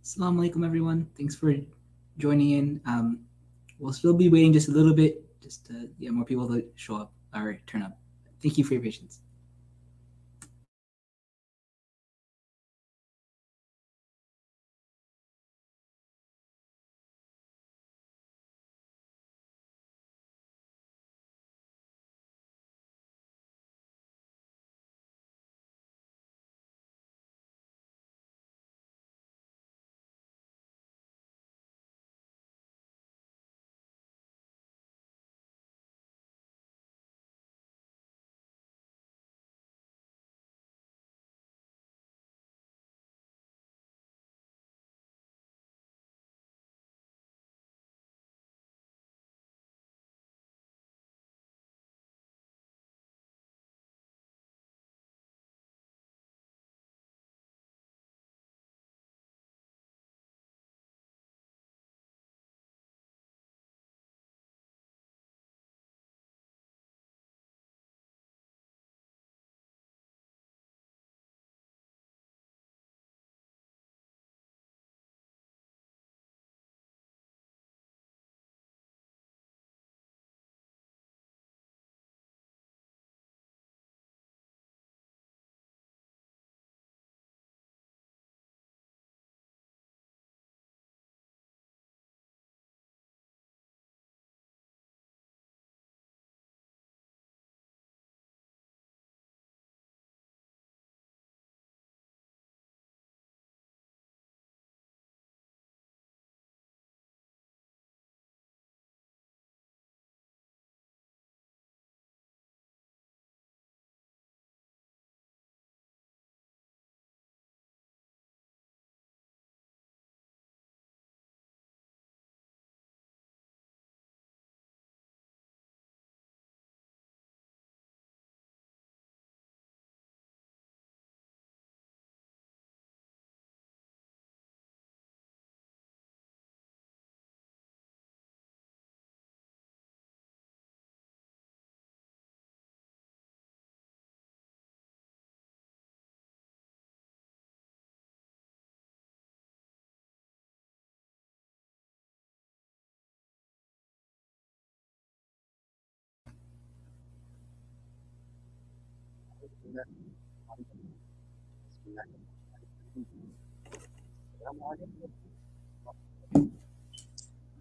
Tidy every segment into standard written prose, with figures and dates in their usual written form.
Assalamu alaikum, everyone. Thanks for joining in. We'll still be waiting just a little bit, just to get more people to show up or turn up. Thank you for your patience.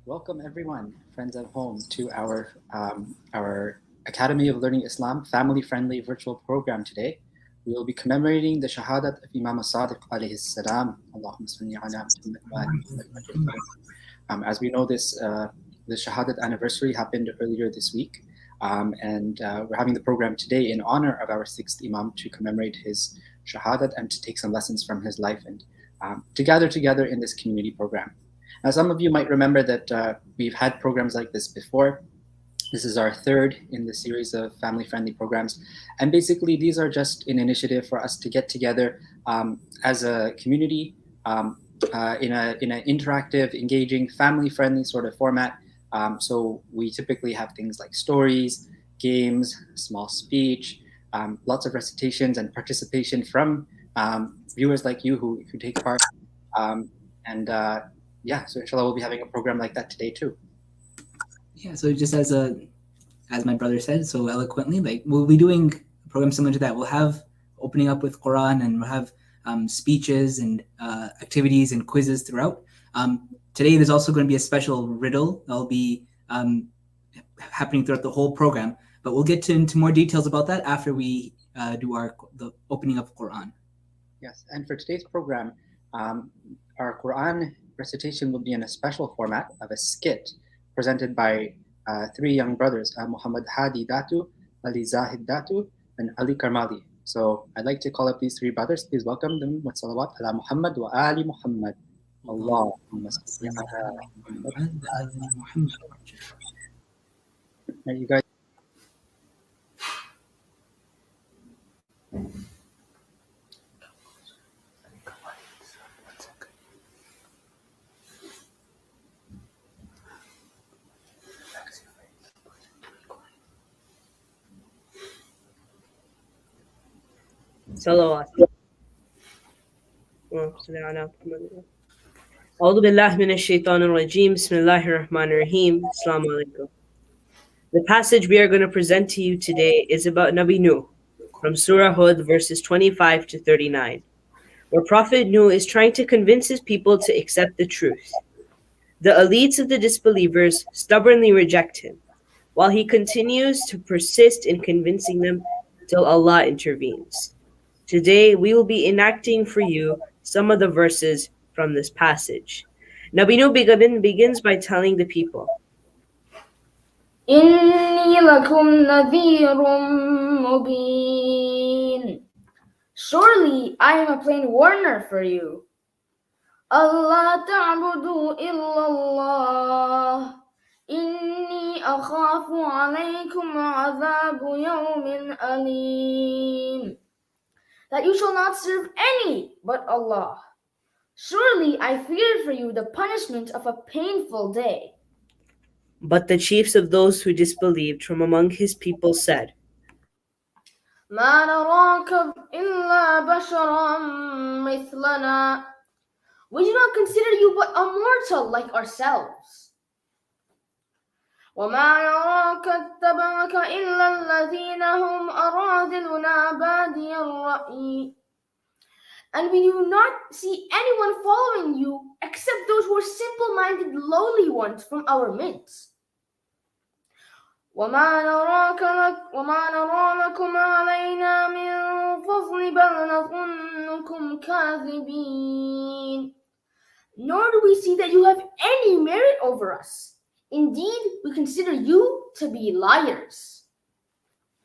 Welcome everyone, friends at home, to our Academy of Learning Islam family-friendly virtual program today. We will be commemorating the Shahadat of Imam Sadiq alayhi salam. Allahumma salli ala Muhammad. As we know, the Shahadat anniversary happened earlier this week, and we're having the program today in honor of our sixth Imam to commemorate his Shahadat and to take some lessons from his life and to gather together in this community program. Now, some of you might remember that we've had programs like this before. This is our third in the series of family-friendly programs. And basically, these are just an initiative for us to get together as a community in an interactive, engaging, family-friendly sort of format. So we typically have things like stories, games, small speech, lots of recitations and participation from viewers like you who take part. And yeah, so inshallah, we'll be having a program like that today too. Yeah, so just as my brother said so eloquently, like we'll be doing a program similar to that. We'll have opening up with Quran, and we'll have speeches and activities and quizzes throughout. Today, there's also going to be a special riddle that'll be happening throughout the whole program. But we'll get into more details about that after we do the opening of Quran. Yes, and for today's program, our Quran recitation will be in a special format of a skit presented by three young brothers, Muhammad Hadi Datu, Ali Zahid Datu, and Ali Karmali. So I'd like to call up these three brothers. Please welcome them with salawat ala Muhammad wa ali Muhammad. Allahumma salli ala Muhammad. You guys. صلوات. أعوذ بالله من الشيطان الرجيم. بسم الله الرحمن الرحيم. Assalamu alaikum. The passage we are going to present to you today is about Nabi Nuh from Surah Hud, verses 25 to 39, where Prophet Nuh is trying to convince his people to accept the truth. The elites of the disbelievers stubbornly reject him, while he continues to persist in convincing them till Allah intervenes. Today, we will be enacting for you some of the verses from this passage. Nabi Nuh begins by telling the people, إِنِّي لَكُمْ نَذِيرٌ مُبِينٌ. Surely I am a plain warner for you. أَلَّا تَعْبُدُوا إِلَّا اللَّهَ إِنِّي أَخَافُ عَلَيْكُمْ عَذَابُ يَوْمٍ أَلِيمٍ. That you shall not serve any but Allah. Surely I fear for you the punishment of a painful day. But the chiefs of those who disbelieved from among his people said, مَا نَرَاكَ إِلَّا بَشَرًا مِثْلَنَا. We do not consider you but a mortal like ourselves. وَمَا نَرَاكَ اتَّبَعَكَ إِلَّا الَّذِينَ هُمْ أَرَاذِلُنَا بَادِيَ الرَّأْيِ. And we do not see anyone following you except those who are simple-minded, lowly ones from our midst. وَمَا نَرَى لَكُمْ عَلَيْنَا مِنْ فَضْلٍ بَلْ نَظُنُّكُمْ كَاذِبِينَ. Nor do we see that you have any merit over us. Indeed, we consider you to be liars.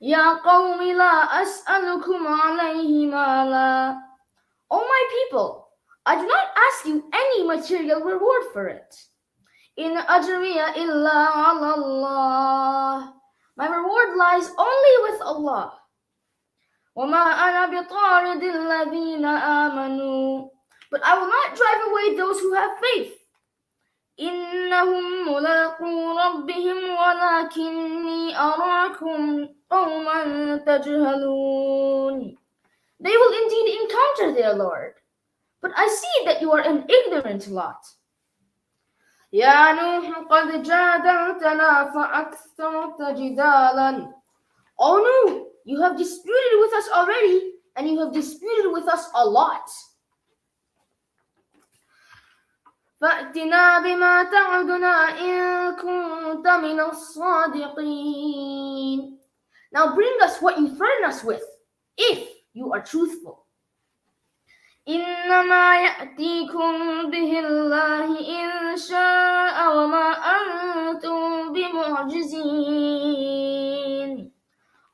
يَا قَوْمِ لَا أَسْأَلُكُمْ عَلَيْهِ مَالًا. O my people, I do not ask you any material reward for it. In ajriya illa ala Allah. My reward lies only with Allah. وَمَا أَنَا بِطَارِدِ الَّذِينَ آمَنُوا. But I will not drive away those who have faith. إِنَّهُمْ مُلَاقُو رَبِّهِمْ وَلَكِنِّي أَرَاكُمْ قَوْمًا تَجْهَلُونَ. They will indeed encounter their Lord, but I see that you are an ignorant lot. يا نوح قد جادلتنا فأكثرت جدالا. Oh no, you have disputed with us already, and you have disputed with us a lot. فأتنا بما تعدنا إن كنت من الصادقين. Now bring us what you threaten us with, if you are truthful. إنما يأتيكم به الله إن شاء وما أنتم بمعجزين.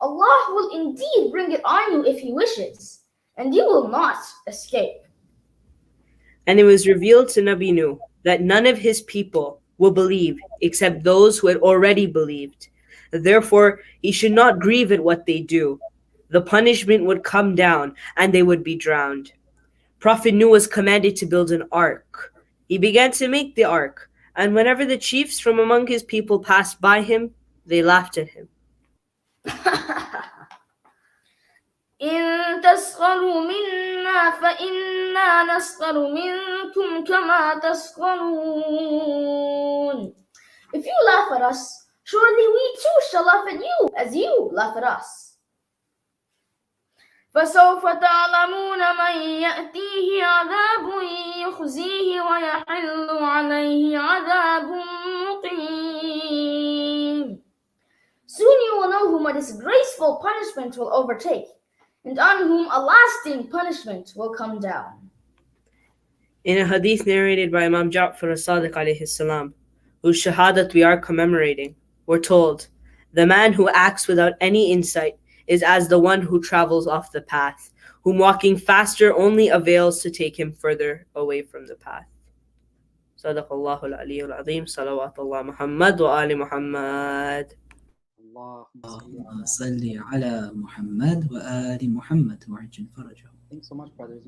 Allah will indeed bring it on you if He wishes, and you will not escape. And it was revealed to Nabi Nuh that none of his people will believe except those who had already believed. Therefore, he should not grieve at what they do. The punishment would come down, and they would be drowned. Prophet Nuh was commanded to build an ark. He began to make the ark, and whenever the chiefs from among his people passed by him, they laughed at him. إن تسخروا منا فإنا نسخر منكم كما تسخرون. If you laugh at us, surely we too shall laugh at you as you laugh at us. فسوف تعلمون من يأتيه عذاب يخزيه ويحل عليه عذاب مقيم. Soon you will know whom a disgraceful punishment will overtake, and on whom a lasting punishment will come down. In a hadith narrated by Imam Ja'far as-Sadiq alayhi salam, whose shahadat we are commemorating, we're told, the man who acts without any insight is as the one who travels off the path, whom walking faster only avails to take him further away from the path. Sadaqallahu al-Aliyyul Azim, salawatullah Muhammad wa ali Muhammad. اللهم صل على محمد وآل محمد وعجل فرجه. Thanks so much, brothers.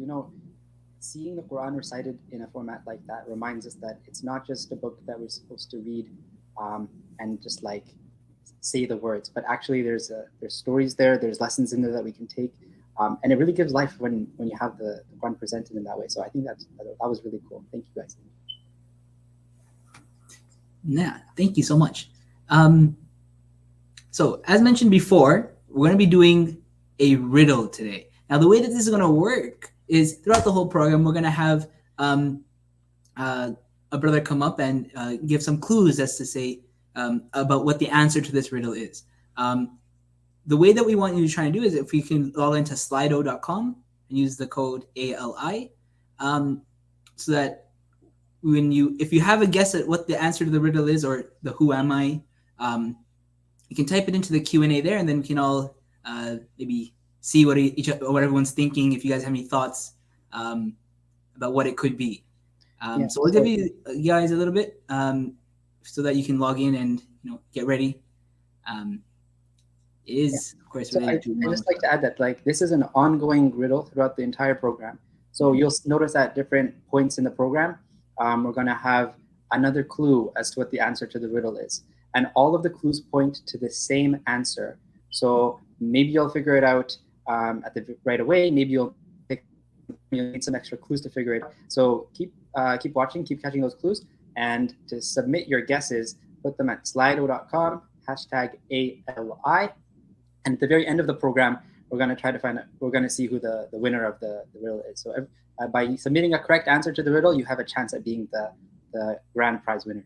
Seeing the Quran recited in a format like that reminds us that it's not just a book that we're supposed to read and just like say the words, but actually there's stories there, there's lessons in there that we can take, and it really gives life when you have the Quran presented in that way. So I think that was really cool. Thank you guys. Yeah, thank you so much. So as mentioned before, we're going to be doing a riddle today. Now the way that this is going to work is throughout the whole program, we're going to have a brother come up and give some clues as to say about what the answer to this riddle is. The way that we want you to try and do is if you can log into slido.com and use the code ALI, so that if you have a guess at what the answer to the riddle is or the who am I, you can type it into the Q&A there, and then we can all maybe see what everyone's thinking. If you guys have any thoughts about what it could be, so we'll give you guys a little bit so that you can log in and get ready. It is, of course, so I just like to add that this is an ongoing riddle throughout the entire program. So you'll notice at different points in the program, we're going to have another clue as to what the answer to the riddle is. And all of the clues point to the same answer. So maybe you'll figure it out right away. Maybe you'll need some extra clues to figure it out. So keep watching, keep catching those clues. And to submit your guesses, put them at slido.com, #ALI. And at the very end of the program, we're going to try to we're going to see who the winner of the riddle is. So by submitting a correct answer to the riddle, you have a chance at being the grand prize winner.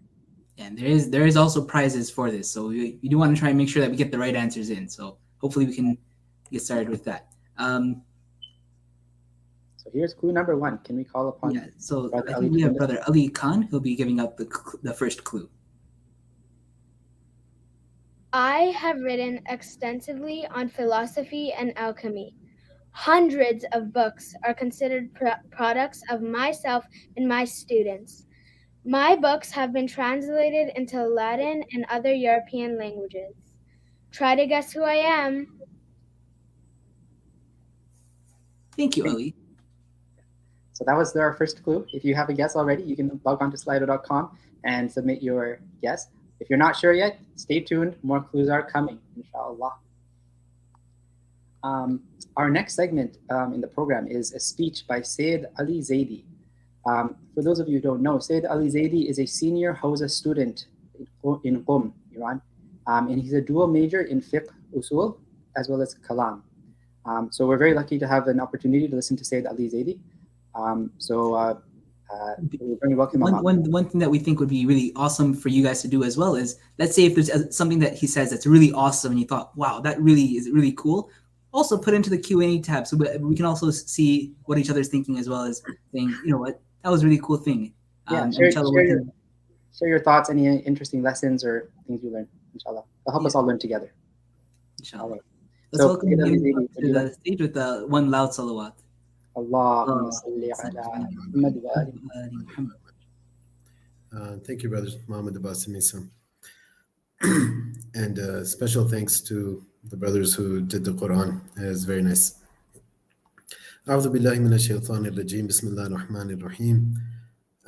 And there is also prizes for this. So we do want to try and make sure that we get the right answers in. So hopefully we can get started with that. So here's clue number 1. Can we call upon? Yeah. So I think we have Brother Ali Khan. He'll be giving up the first clue. I have written extensively on philosophy and alchemy. Hundreds of books are considered products of myself and my students. My books have been translated into Latin and other European languages. Try to guess who I am. Thank you, Ali. So that was our first clue. If you have a guess already, you can log on to slido.com and submit your guess. If you're not sure yet, stay tuned. More clues are coming, inshallah. Our next segment in the program is a speech by Sayyid Ali Zaidi. For those of you who don't know, Sayyid Ali Zaidi is a senior Hawza student in Qom, Iran. And he's a dual major in fiqh usul as well as kalam. So we're very lucky to have an opportunity to listen to Sayyid Ali Zaidi. We're very welcome. One thing that we think would be really awesome for you guys to do as well is, let's say if there's something that he says that's really awesome and you thought, wow, that really is really cool, also put into the Q&A tab so we can also see what each other's thinking as well as saying, you know what, that was a really cool thing. Share your thoughts, any interesting lessons or things you learned, inshallah. It'll help us all learn together. Inshallah. Right. Let's welcome him to the stage with one loud salawat. Allahumma salli ala Muhammad wa ali Muhammad. Thank you, brothers Muhammad Abbas and Misa. And special thanks to the brothers who did the Quran. It was very nice. أعوذ بالله من الشيطان الرجيم بسم الله الرحمن الرحيم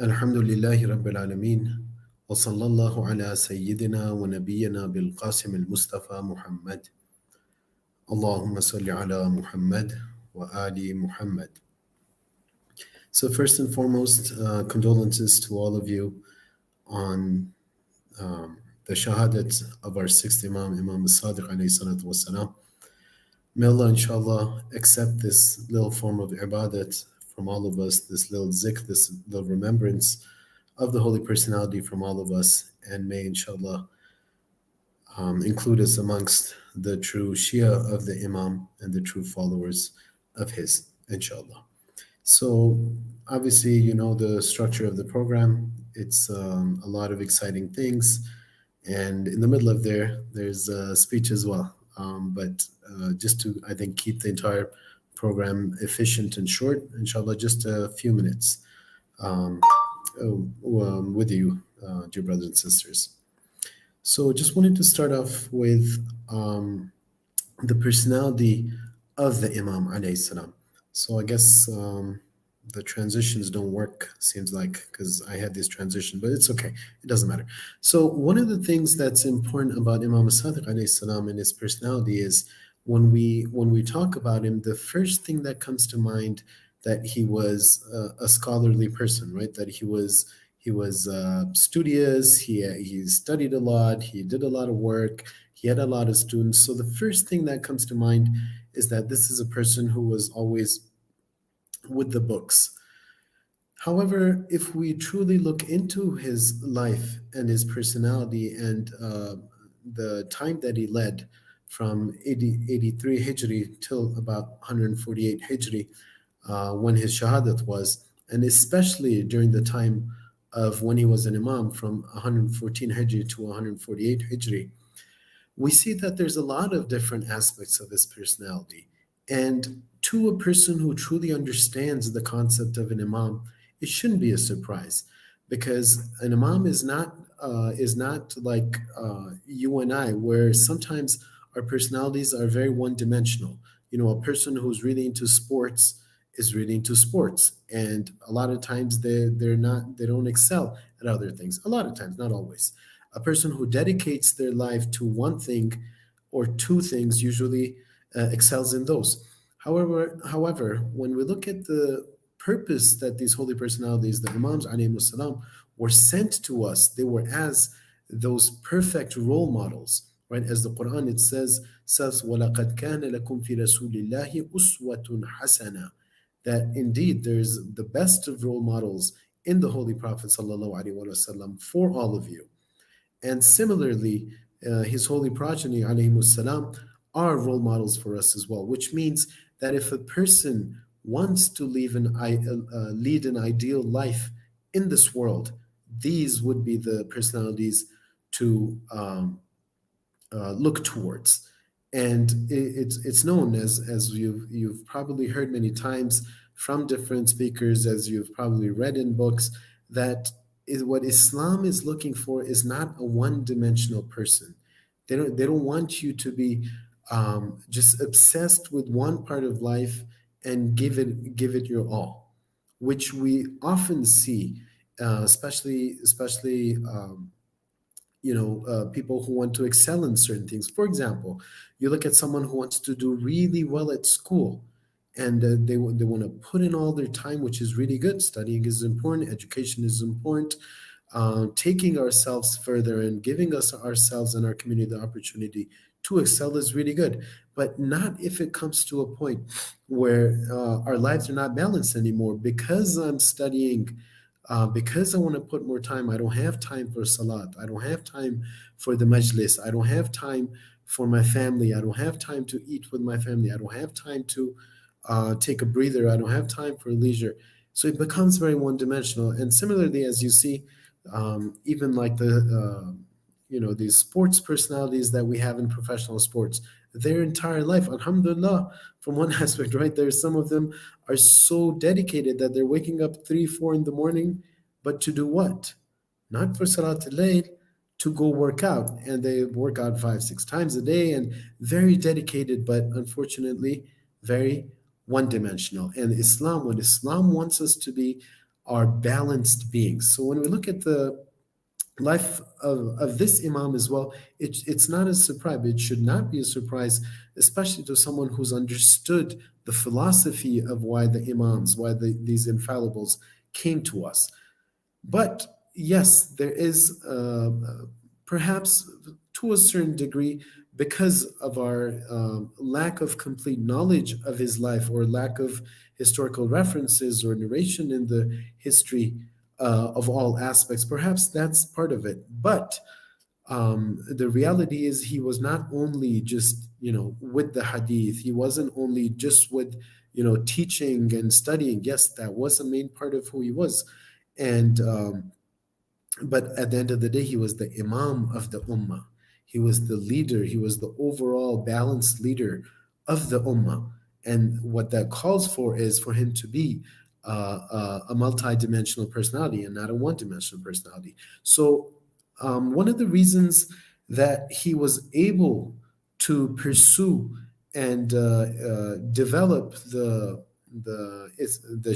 الحمد لله رب العالمين وصلى الله على سيدنا ونبينا بالقاسم المصطفى محمد اللهم صل على محمد وآل محمد. So first and foremost, condolences to all of you on the shahadat of our sixth Imam, Imam Sadiq alayhi salatu wasalam. May Allah inshallah accept this little form of ibadat from all of us, this little zikr, this little remembrance of the Holy Personality from all of us, and may inshallah include us amongst the true Shia of the Imam and the true followers of his, inshallah. So obviously, you know the structure of the program. It's a lot of exciting things, and in the middle of there's a speech as well. But just to, I think, keep the entire program efficient and short, inshallah, just a few minutes with you, dear brothers and sisters. So just wanted to start off with the personality of the Imam alayhi salam. So I guess the transitions don't work, seems like, because I had this transition, but it's okay. It doesn't matter. So one of the things that's important about Imam Sadiq alayhi salam and his personality is when we talk about him, the first thing that comes to mind that he was a scholarly person, right? That he was studious. He studied a lot. He did a lot of work. He had a lot of students. So the first thing that comes to mind is that this is a person who was always with the books. However, if we truly look into his life and his personality and the time that he led from 83 Hijri till about 148 Hijri, when his Shahadat was, and especially during the time of when he was an Imam from 114 Hijri to 148 Hijri, we see that there's a lot of different aspects of his personality. And to a person who truly understands the concept of an imam, it shouldn't be a surprise, because an imam is not like you and I, where sometimes our personalities are very one-dimensional. You know, a person who's really into sports is really into sports, and a lot of times they don't excel at other things. A lot of times, not always. A person who dedicates their life to one thing or two things usually excels in those. However, when we look at the purpose that these holy personalities, the Imams alayhimus salam, were sent to us, they were as those perfect role models, right? As the Quran it says وَلَقَدْ كَانَ لَكُمْ فِي رَسُولِ اللَّهِ أُسْوَةٌ حَسَنَةٌ, that indeed there's the best of role models in the Holy Prophet sallallahu alaihi wasallam for all of you. And similarly, his holy progeny, alayhimus salam, are role models for us as well, which means that if a person wants to lead an ideal life in this world, these would be the personalities to look towards. And it's known as you've probably heard many times from different speakers, as you've probably read in books, that is what Islam is looking for is not a one-dimensional person. They don't want you to be just obsessed with one part of life and give it your all, which we often see, especially people who want to excel in certain things. For example, you look at someone who wants to do really well at school, and they want to put in all their time, which is really good. Studying is important, education is important. Taking ourselves further and giving us ourselves and our community the opportunity to excel is really good, but not if it comes to a point where our lives are not balanced anymore. Because I'm studying, because I want to put more time, I don't have time for salat, I don't have time for the majlis, I don't have time for my family, I don't have time to eat with my family, I don't have time to take a breather, I don't have time for leisure. So it becomes very one-dimensional. And similarly, as you see, even like these sports personalities that we have in professional sports, their entire life, alhamdulillah, from one aspect, right, there's some of them are so dedicated that they're waking up 3 4 in the morning, but to do what? Not for salat al-layl, to go work out, and they work out 5 6 times a day, and very dedicated, but unfortunately very one-dimensional. And Islam, what Islam wants us to be, are balanced beings. So when we look at the life of this Imam as well, it's not a surprise. It should not be a surprise, especially to someone who's understood the philosophy of why the Imams, why these infallibles came to us. But yes, there is perhaps to a certain degree, because of our lack of complete knowledge of his life, or lack of historical references or narration in the history of all aspects, perhaps that's part of it. But the reality is, he was not only just, with the hadith, he wasn't only just with, teaching and studying. Yes, that was a main part of who he was. And but at the end of the day, he was the Imam of the Ummah. He was the leader. He was the overall balanced leader of the Ummah. And what that calls for is for him to be a multi-dimensional personality and not a one-dimensional personality. So one of the reasons that he was able to pursue and develop the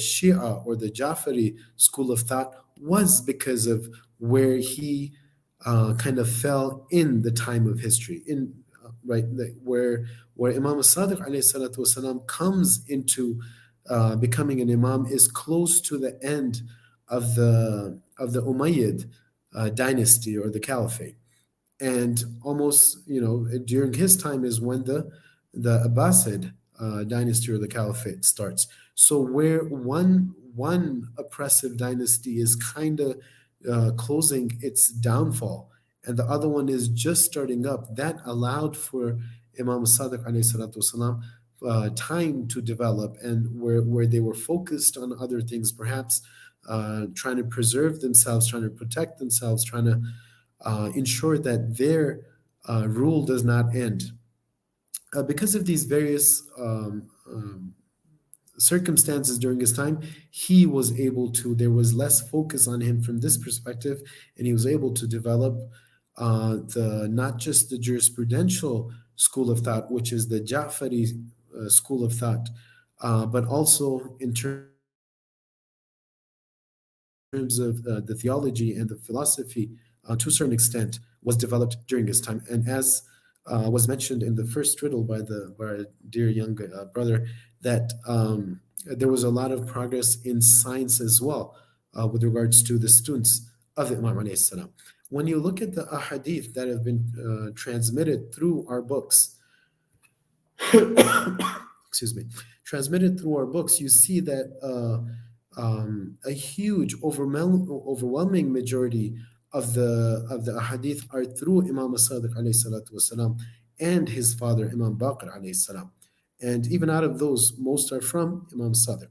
Shia or the Jafari school of thought was because of where he kind of fell in the time of history, in where Imam Sadiq alayhi salatu wasalam comes into becoming an Imam is close to the end of the Umayyad dynasty or the Caliphate. And almost, during his time is when the Abbasid dynasty or the Caliphate starts. So where one oppressive dynasty is kind of closing its downfall, and the other one is just starting up, that allowed for Imam Sadiq alayhi salatu wasalam time to develop, and where they were focused on other things, perhaps trying to preserve themselves, trying to protect themselves, trying to ensure that their rule does not end. Because of these various circumstances during his time, he was able to, there was less focus on him from this perspective, and he was able to develop the not just the jurisprudential school of thought, which is the Ja'fari school of thought, but also in terms of the theology and the philosophy, to a certain extent, was developed during his time. And as was mentioned in the first riddle by our dear young brother, that there was a lot of progress in science as well with regards to the students of Imam alayhi salam. When you look at the ahadith that have been transmitted through our books, excuse me, transmitted through our books, you see that a huge, overwhelming majority of the ahadith are through Imam Sadiq alayhi salatu wasalam and his father Imam Baqir alayhi salam. And even out of those, most are from Imam Sadiq.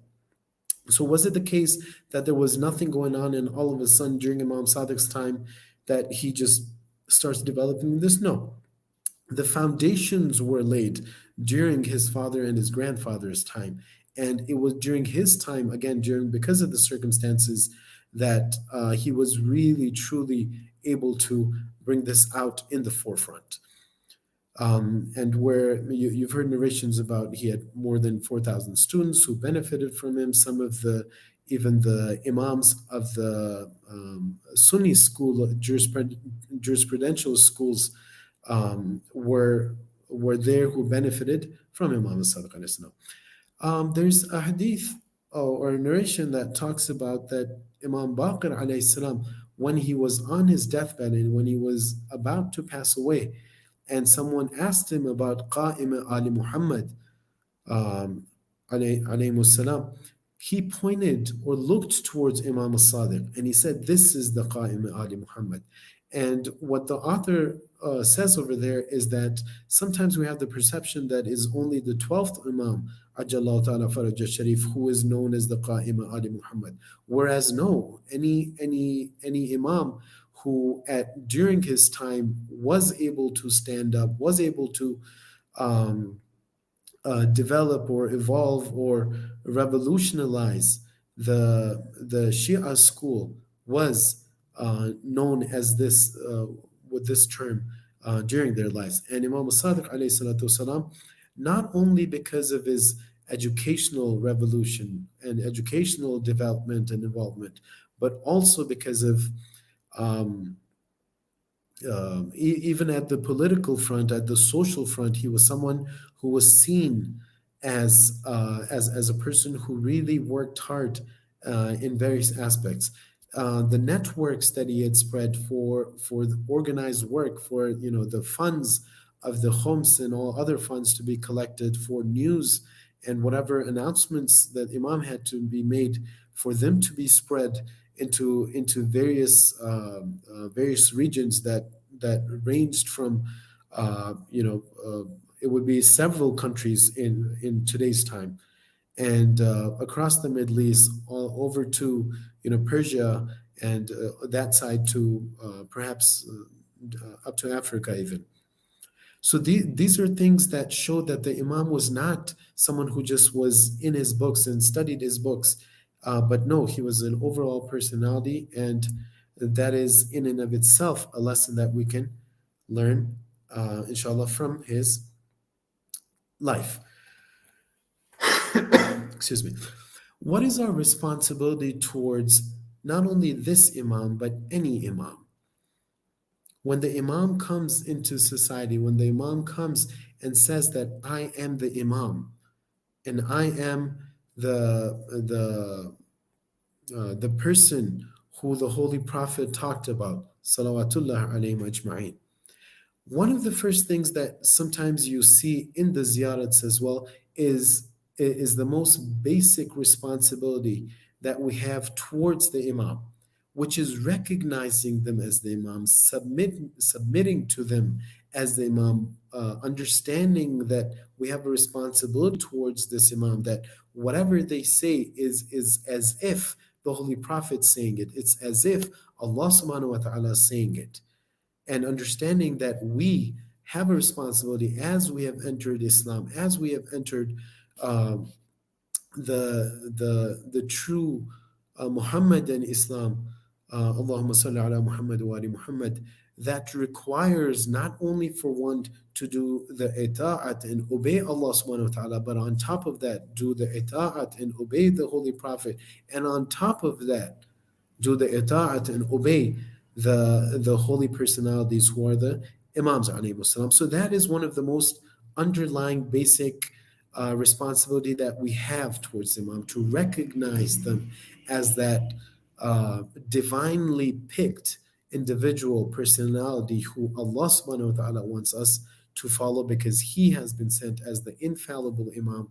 So was it the case that there was nothing going on, and all of a sudden during Imam Sadiq's time that he just starts developing this? No, the foundations were laid during his father and his grandfather's time, and it was during his time, again, during, because of the circumstances, that he was really truly able to bring this out in the forefront. And where you've heard narrations about, he had more than 4,000 students who benefited from him. Some of the, even the imams of the Sunni school, jurisprudential schools, were there, who benefited from Imam Sadiq alayhi salam. There's a hadith or a narration that talks about that Imam Baqir alayhi salam, when he was on his deathbed and when he was about to pass away, and someone asked him about Qa'im Ali Muhammad, um, alayhi salam, he pointed or looked towards Imam al-Sadiq and he said, "This is the Qa'im Ali Muhammad." And what the author says over there is that sometimes we have the perception that is only the 12th Imam, Ajallahu Ta'ala Faraj Sharif, who is known as the Qa'im Ali Muhammad. Whereas no, any Imam who during his time was able to stand up, was able to develop or evolve or revolutionize the Shia school, was known as this, this term during their lives. And Imam Sadiq alayhi salatu wasalam, not only because of his educational revolution and educational development and involvement, but also because of um, even at the political front, at the social front, he was someone who was seen as a person who really worked hard in various aspects. The networks that he had spread for the organized work, for the funds of the homes and all other funds to be collected for news and whatever announcements that Imam had to be made for them to be spread into various regions that ranged from it would be several countries in today's time, and across the Middle East, all over to Persia, and that side to perhaps up to Africa even. So these are things that show that the Imam was not someone who just was in his books and studied his books, but no, he was an overall personality, and that is in and of itself a lesson that we can learn, inshallah, from his life. Excuse me. What is our responsibility towards not only this Imam, but any Imam? When the Imam comes into society, when the Imam comes and says that I am the Imam and I am the person who the Holy Prophet talked about, salawatullah alayhi ajma'in. One of the first things that sometimes you see in the ziyarats as well is the most basic responsibility that we have towards the Imam, which is recognizing them as the Imam, submitting to them as the Imam, understanding that we have a responsibility towards this Imam, that whatever they say is as if the Holy Prophet saying it. It's as if Allah subhanahu wa ta'ala is saying it. And understanding that we have a responsibility as we have entered Islam, as we have entered um, the true Muhammadan Islam, Allahumma salli ala Muhammad wa ali Muhammad, that requires not only for one to do the ita'at and obey Allah subhanahu wa ta'ala, but on top of that, do the ita'at and obey the Holy Prophet, and on top of that, do the ita'at and obey the holy personalities who are the Imams alayhi salam. So that is one of the most underlying basic responsibility that we have towards Imam, to recognize them as that divinely picked individual personality who Allah subhanahu wa ta'ala wants us to follow, because he has been sent as the infallible Imam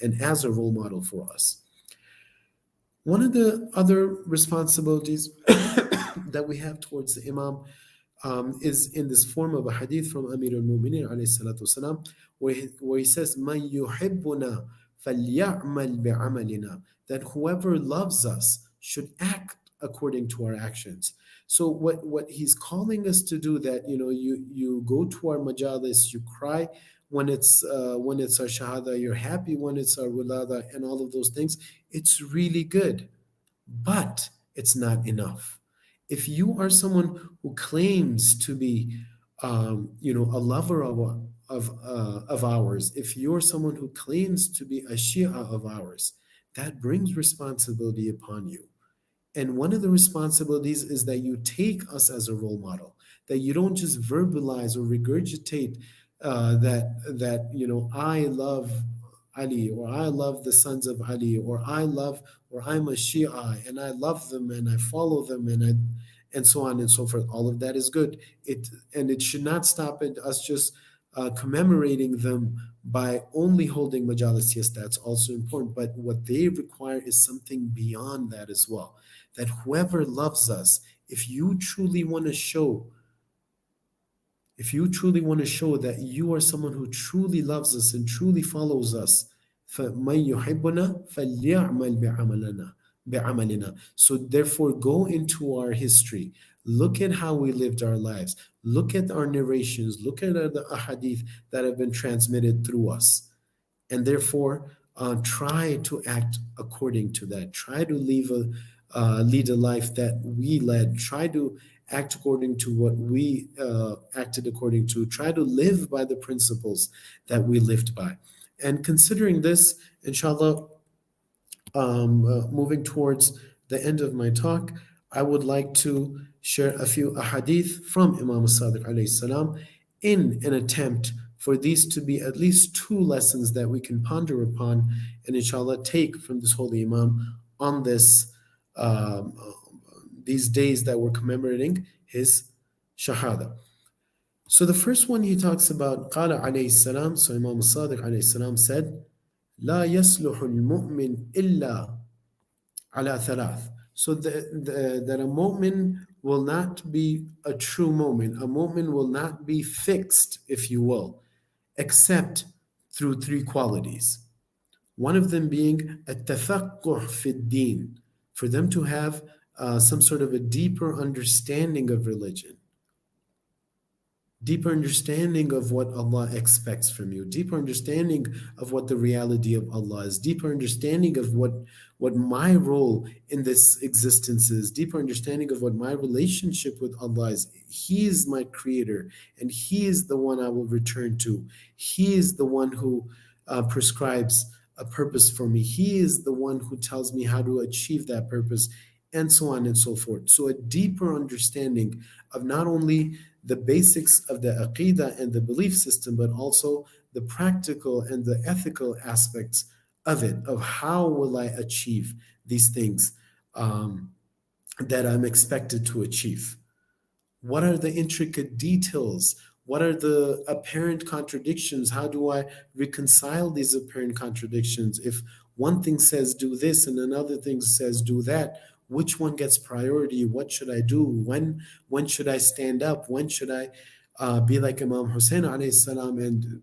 and as a role model for us. One of the other responsibilities that we have towards the Imam is in this form of a hadith from Amir al-Mu'minin alayhi salatu wasalam, where he says, "Man yuhibbuna falya'mal bi'amalina," that whoever loves us should act according to our actions. So what he's calling us to do, that you go to our majalis, you cry when it's our shahada, you're happy when it's our wilada, and all of those things. It's really good, but it's not enough. If you are someone who claims to be, a lover of ours, if you're someone who claims to be a Shia of ours, that brings responsibility upon you. And one of the responsibilities is that you take us as a role model, that you don't just verbalize or regurgitate that I love Ali, or I love the sons of Ali, or I'm a Shia and I love them and I follow them and so on and so forth. All of that is good. It should not stop at us just commemorating them by only holding majalis. Yes, that's also important. But what they require is something beyond that as well. That whoever loves us, if you truly want to show that you are someone who truly loves us and truly follows us, فَمَن يُحِبُّنَا فَلْيَعْمَلْ بِعَمَلِنَا. So therefore, go into our history. Look at how we lived our lives. Look at our narrations. Look at the ahadith that have been transmitted through us. And therefore, try to act according to that. Try to lead a life that we led. Try to act according to what we acted according to, try to live by the principles that we lived by. And considering this, inshallah, moving towards the end of my talk, I would like to share a few ahadith from Imam Sadiq alayhi salam in an attempt for these to be at least two lessons that we can ponder upon and inshallah take from this holy Imam on this um, these days that we're commemorating his shahada. So the first one he talks about, قال عليه السلام, so Imam Sadiq alayhi salam said, لا يصلح المؤمن إلا على ثلاث. So that a mu'min will not be a true mu'min. A mu'min will not be fixed, if you will, except through three qualities. One of them being التفقه في الدين, for them to have some sort of a deeper understanding of religion, deeper understanding of what Allah expects from you, deeper understanding of what the reality of Allah is, deeper understanding of what my role in this existence is, deeper understanding of what my relationship with Allah is. He is my creator and He is the one I will return to. He is the one who prescribes a purpose for me. He is the one who tells me how to achieve that purpose, and so on and so forth. So a deeper understanding of not only the basics of the aqidah and the belief system, but also the practical and the ethical aspects of it, of how will I achieve these things that I'm expected to achieve. What are the intricate details? What are the apparent contradictions? How do I reconcile these apparent contradictions? If one thing says do this and another thing says do that, which one gets priority? What should I do? When should I stand up? When should I be like Imam Hussein alayhi salam and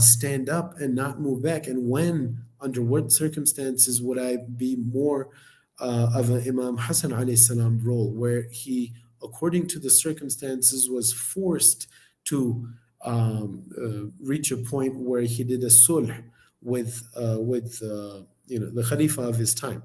stand up and not move back? And when, under what circumstances would I be more of an Imam Hassan alayhi salam role, where he, according to the circumstances, was forced to reach a point where he did a sulh with the Khalifa of his time,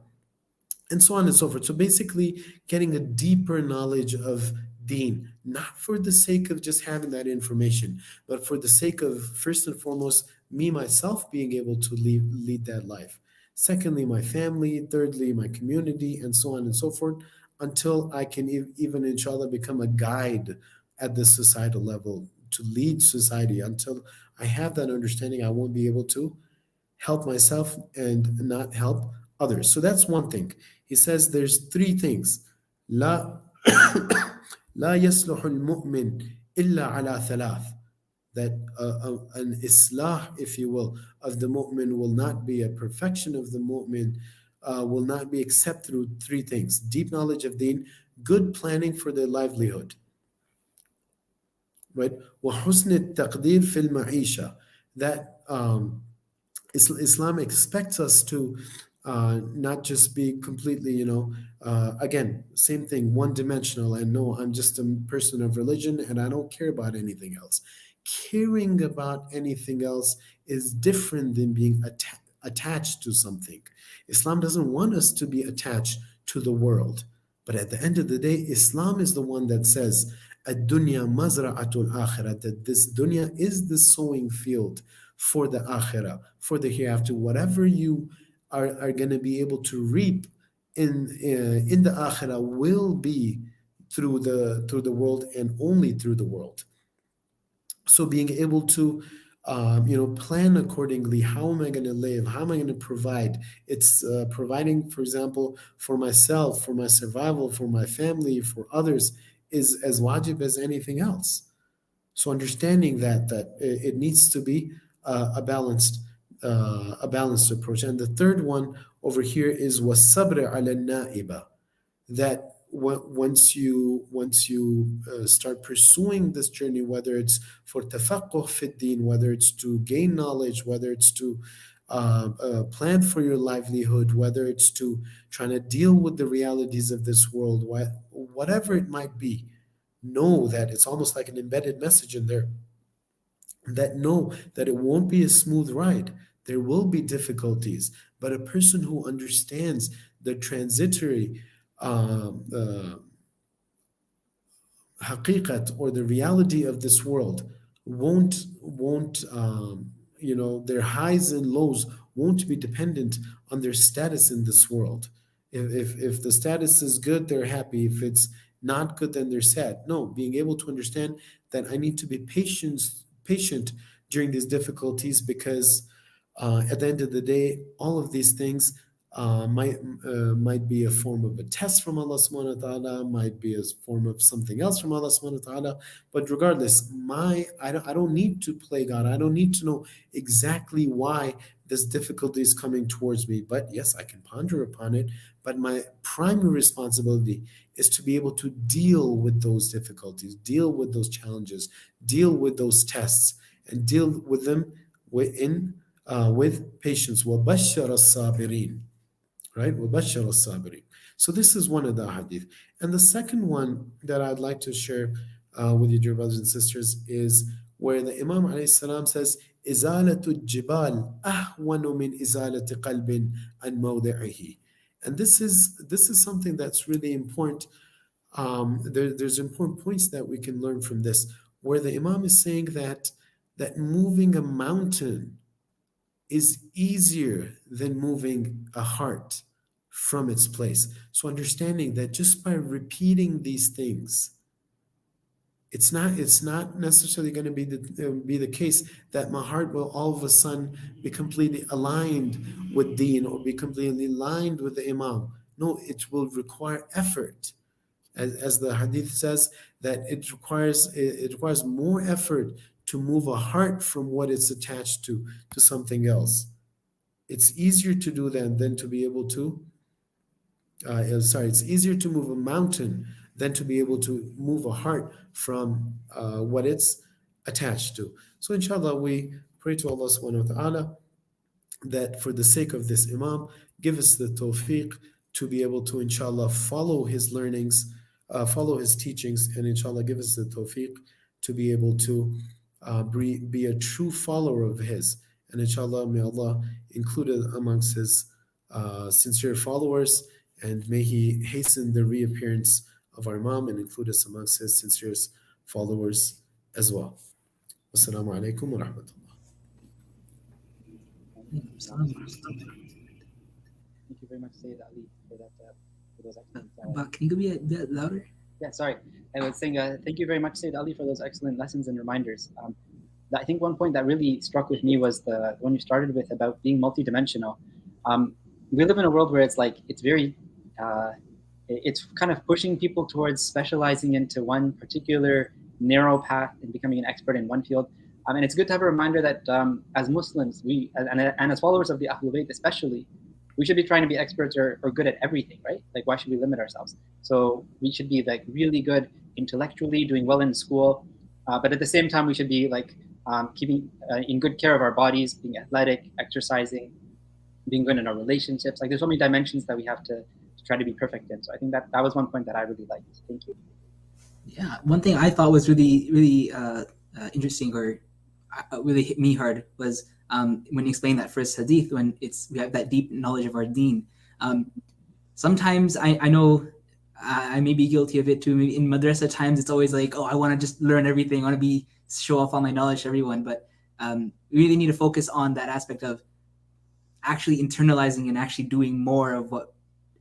and so on and so forth. So basically, getting a deeper knowledge of deen, not for the sake of just having that information, but for the sake of, first and foremost, me, myself, being able to lead that life. Secondly, my family. Thirdly, my community, and so on and so forth, until I can even, inshallah, become a guide at the societal level to lead society. Until I have that understanding, I won't be able to help myself and not help others. So that's one thing. He says there's three things. لا لا يصلح المؤمن إلا على ثلاث. That an islah, if you will, of the mu'min will not be, a perfection of the mu'min will not be except through three things: deep knowledge of deen, good planning for their livelihood, right? وحسن التقدير في المعيشة. That Islam expects us to not just be completely, again, same thing, one dimensional, and no, I'm just a person of religion and I don't care about anything else. Caring about anything else is different than being attached to something. Islam doesn't want us to be attached to the world. But at the end of the day, Islam is the one that says, Ad-dunya mazra'atul akhirah, that this dunya is the sowing field for the akhirah, for the hereafter. Whatever you are going to be able to reap in the akhirah will be through the world and only through the world. So being able to plan accordingly. How am I going to live? How am I going to provide? It's providing, for example, for myself, for my survival, for my family, for others, is as wajib as anything else. So understanding that it needs to be a balanced approach. And the third one over here is wasabr ala na'iba, that once you start pursuing this journey, whether it's for tafaqquh fi din, whether it's to gain knowledge, whether it's to plan for your livelihood, whether it's to trying to deal with the realities of this world, whatever it might be, know that it's almost like an embedded message in there, that know that it won't be a smooth ride. There will be difficulties, but a person who understands the transitory haqiqat, or the reality of this world, won't their highs and lows won't be dependent on their status in this world. If the status is good, they're happy. If it's not good, then they're sad. No, being able to understand that I need to be patient during these difficulties, because at the end of the day, all of these things might be a form of a test from Allah subhanahu wa ta'ala, might be a form of something else from Allah subhanahu wa ta'ala. But regardless, I don't need to play God. I don't need to know exactly why this difficulty is coming towards me. But yes, I can ponder upon it. But my primary responsibility is to be able to deal with those difficulties, deal with those challenges, deal with those tests, and deal with them with patience. وَبَشَّرَ الصَّابِرِينَ. Right? وَبَشَّرَ الصَّابِرِينَ. So this is one of the hadith. And the second one that I'd like to share with you, dear brothers and sisters, is where the Imam alayhi salam says, إِزَالَةُ الجِّبَالِ أَهْوَنُ مِنْ إِزَالَةِ قَلْبٍ عَنْ مَوْضِعِهِ. And this is something that's really important. There's important points that we can learn from this, where the Imam is saying that moving a mountain is easier than moving a heart from its place. So understanding that just by repeating these things, it's not necessarily going to be the case that my heart will all of a sudden be completely aligned with Deen or be completely aligned with the Imam. No, it will require effort. As the hadith says, that it requires more effort to move a heart from what it's attached to something else. It's easier to do that than to be able to it's easier to move a mountain than to be able to move a heart from what it's attached to. So inshallah, we pray to Allah subhanahu wa ta'ala that for the sake of this Imam, give us the tawfiq to be able to, inshallah, follow his learnings, follow his teachings, and inshallah give us the tawfiq to be able to be a true follower of his. And inshallah, may Allah include us amongst his sincere followers, and may he hasten the reappearance of our Imam and include us amongst his sincere followers as well. Wassalamu alaikum wa rahmatullah. Thank you very much, Sayyid Ali, for those excellent. But can you be a bit louder? Yeah, sorry. I was saying thank you very much, Sayyid Ali, for those excellent lessons and reminders. I think one point that really struck with me was the one you started with about being multidimensional. We live in a world where it's very, it's kind of pushing people towards specializing into one particular narrow path and becoming an expert in one field. And it's good to have a reminder that as Muslims, and as followers of the Ahlul Bayt especially, we should be trying to be experts or good at everything, right? Like, why should we limit ourselves? So we should be really good intellectually, doing well in school, but at the same time, we should be keeping in good care of our bodies, being athletic, exercising, being good in our relationships. There's so many dimensions that we have to try to be perfect in. So I think that was one point that I really liked. Thank you. Yeah, one thing I thought was really, really interesting, or really hit me hard, was when you explain that first hadith, when we have that deep knowledge of our deen. Sometimes I know I may be guilty of it too. Maybe in madrasa times, it's always like, oh, I want to just learn everything. I want to show off all my knowledge to everyone. But we really need to focus on that aspect of actually internalizing and actually doing more of what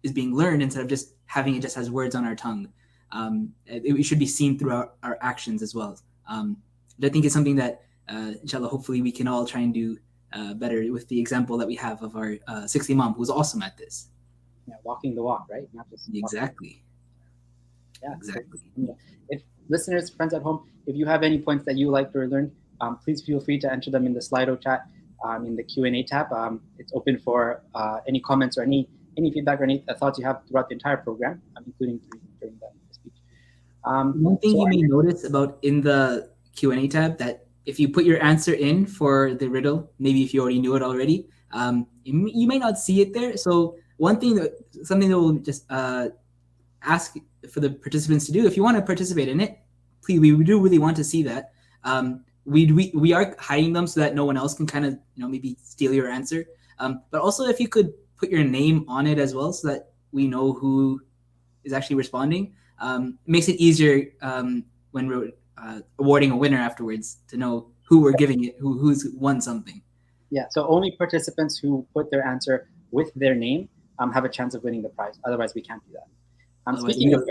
is being learned instead of just having it just as words on our tongue. It should be seen through our actions as well. I think it's something that, inshallah, hopefully we can all try and do better with the example that we have of our sixth Imam, who's awesome at this. Yeah, walking the walk, right? Not just exactly. Yeah, exactly. If listeners, friends at home, if you have any points that you like to learn, please feel free to enter them in the Slido chat, in the Q&A tab. It's open for any comments or any feedback or any thoughts you have throughout the entire program, including during the speech. One thing you may notice about in the Q&A tab, that if you put your answer in for the riddle, maybe if you already knew it already, you may not see it there. So something that we'll just ask for the participants to do, if you want to participate in it, please, we do really want to see that. We are hiding them so that no one else can kind of maybe steal your answer. But also, if you could put your name on it as well, so that we know who is actually responding. makes it easier when we're awarding a winner afterwards to know who we're giving it, who's won something. Yeah, so only participants who put their answer with their name have a chance of winning the prize. Otherwise, we can't do that. Speaking of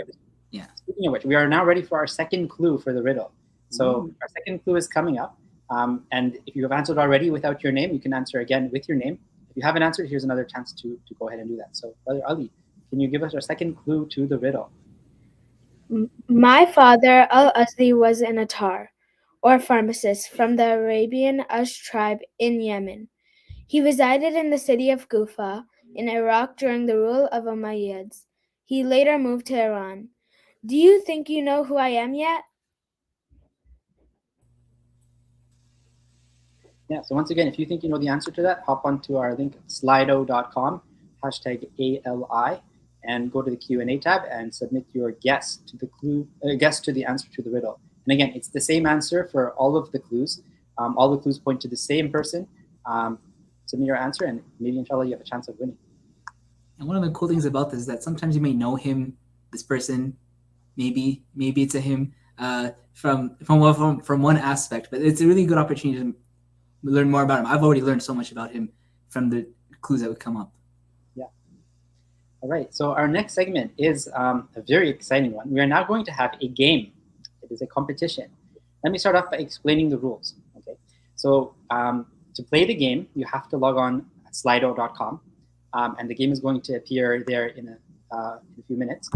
which, we are now ready for our second clue for the riddle. So our second clue is coming up. And if you have answered already without your name, you can answer again with your name. If you haven't answered, here's another chance to go ahead and do that. So, Brother Ali, can you give us our second clue to the riddle? My father, Al-Azdi, was an attar, or pharmacist, from the Arabian Ash tribe in Yemen. He resided in the city of Kufa in Iraq during the rule of Umayyads. He later moved to Iran. Do you think you know who I am yet? Yeah, so once again, if you think you know the answer to that, hop onto our link, slido.com, #ALI, and go to the Q&A tab and submit your guess to the answer to the riddle. And again, it's the same answer for all of the clues. All the clues point to the same person. Submit your answer, and maybe inshallah you have a chance of winning. And one of the cool things about this is that sometimes you may know him, this person, maybe it's a him from one aspect, but it's a really good opportunity to learn more about him. I've already learned so much about him from the clues that would come up. Yeah. All right. So our next segment is a very exciting one. We are now going to have a game. It is a competition. Let me start off by explaining the rules. Okay. So to play the game, you have to log on at slido.com, and the game is going to appear there in a few minutes.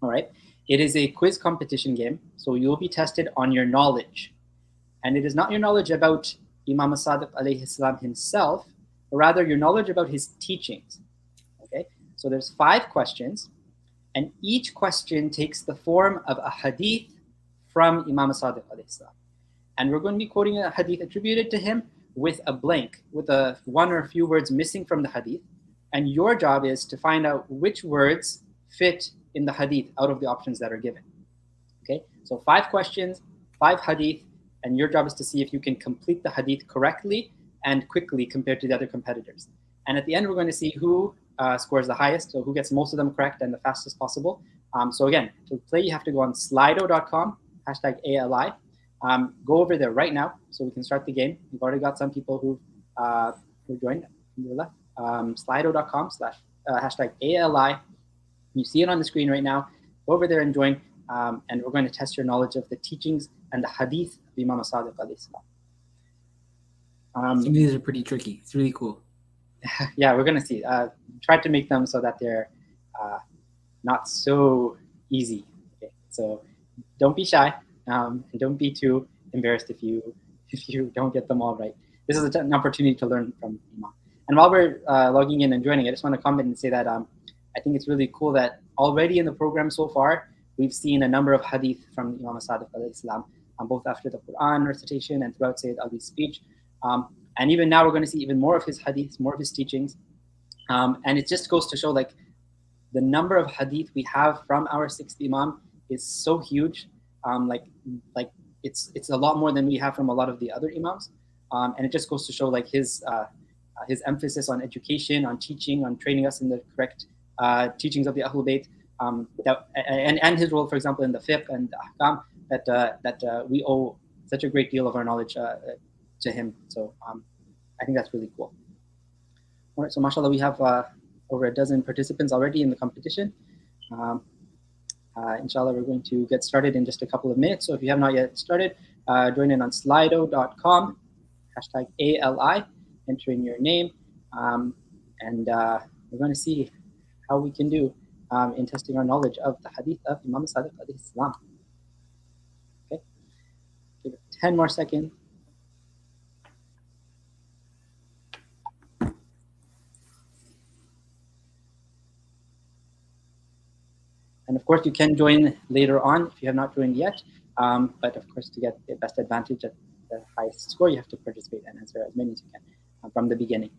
All right. It is a quiz competition game, so you'll be tested on your knowledge, and it is not your knowledge about Imam Sadiq alayhi salam himself, but rather your knowledge about his teachings. Okay, so there's 5 questions, and each question takes the form of a hadith from Imam Sadiq alayhi salam. And we're going to be quoting a hadith attributed to him with a blank, with one or a few words missing from the hadith. And your job is to find out which words fit in the hadith out of the options that are given. Okay, so 5 questions, 5 hadith, and your job is to see if you can complete the hadith correctly and quickly compared to the other competitors. And at the end, we're going to see who scores the highest, so who gets most of them correct and the fastest possible. So again, to play, you have to go on slido.com, #ALI. Go over there right now so we can start the game. We've already got some people who joined. Slido.com /#ALI. You see it on the screen right now. Go over there and join. And we're going to test your knowledge of the teachings and the hadith of Imam Sadiq alayhi salam. Some of these are pretty tricky. It's really cool. Yeah, we're going to see. Try to make them so that they're not so easy. Okay? So don't be shy, and don't be too embarrassed if you don't get them all right. This is an opportunity to learn from Imam. And while we're logging in and joining, I just want to comment and say that I think it's really cool that already in the program so far, we've seen a number of hadith from Imam Sadiq alayhi salam, both after the Quran recitation and throughout Sayyid Ali's speech. And even now we're going to see even more of his hadiths, more of his teachings. And it just goes to show like the number of hadith we have from our 6th Imam is so huge. Like it's a lot more than we have from a lot of the other Imams. And it just goes to show like his emphasis on education, on teaching, on training us in the correct teachings of the Ahlul Bayt. And his role, for example, in the fiqh and the ahkam, that we owe such a great deal of our knowledge to him. So I think that's really cool. All right, so mashallah, we have over a dozen participants already in the competition. Inshallah, we're going to get started in just a couple of minutes. So if you have not yet started, join in on slido.com, #ALI, enter in your name, and we're going to see how we can do in testing our knowledge of the hadith of Imam Sadiq alayhi salam. Okay, give it 10 more seconds. And of course, you can join later on if you have not joined yet. But of course, to get the best advantage at the highest score, you have to participate and answer as many as you can from the beginning.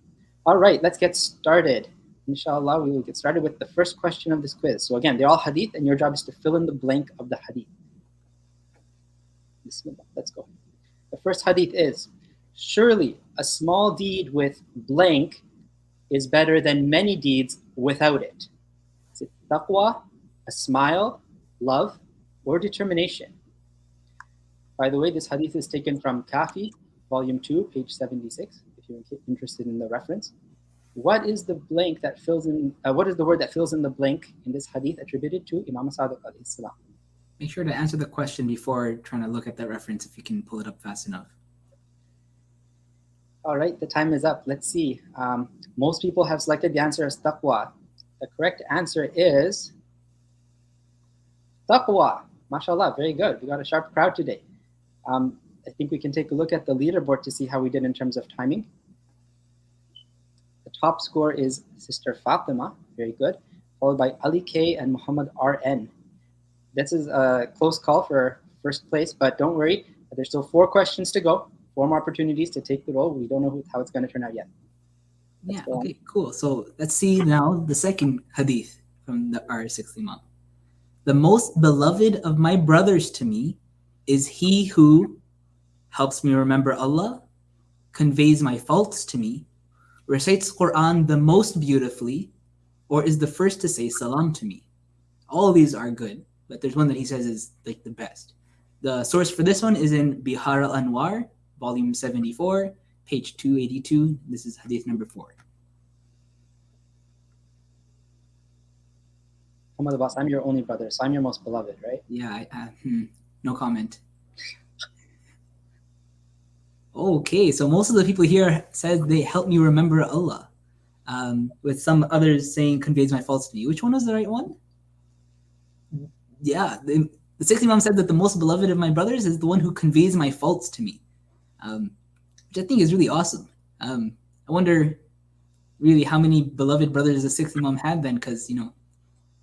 All right, let's get started. Inshallah, we will get started with the first question of this quiz. So again, they're all hadith, and your job is to fill in the blank of the hadith. Bismillah, let's go. The first hadith is, surely a small deed with blank is better than many deeds without it. Is it taqwa, a smile, love, or determination? By the way, this hadith is taken from Kafi, volume 2, page 76, if you're interested in the reference. What is the blank that fills in? What is the word that fills in the blank in this hadith attributed to Imam Sadiq alayhi salam? Make sure to answer the question before trying to look at that reference if you can pull it up fast enough. All right, the time is up. Let's see. Most people have selected the answer as taqwa. The correct answer is taqwa. MashaAllah, very good. We got a sharp crowd today. I think we can take a look at the leaderboard to see how we did in terms of timing. The top score is Sister Fatima, very good, followed by Ali K and Muhammad RN. This is a close call for first place, but don't worry, there's still 4 questions to go, 4 more opportunities to take the role. We don't know how it's going to turn out yet. Yeah, okay, cool. So let's see now the second hadith from our sixth Imam. The most beloved of my brothers to me is he who helps me remember Allah, conveys my faults to me, recites Quran the most beautifully, or is the first to say salam to me. All of these are good, but there's one that he says is like the best. The source for this one is in Bihar al-Anwar, volume 74, page 282. This is hadith number 4. Muhammad Abbas, I'm your only brother, so I'm your most beloved, right? Yeah, no comment. Okay, so most of the people here said they help me remember Allah, with some others saying conveys my faults to me. Which one was the right one? Yeah, the sixth Imam said that the most beloved of my brothers is the one who conveys my faults to me, which I think is really awesome. I wonder really how many beloved brothers the sixth Imam had then, because,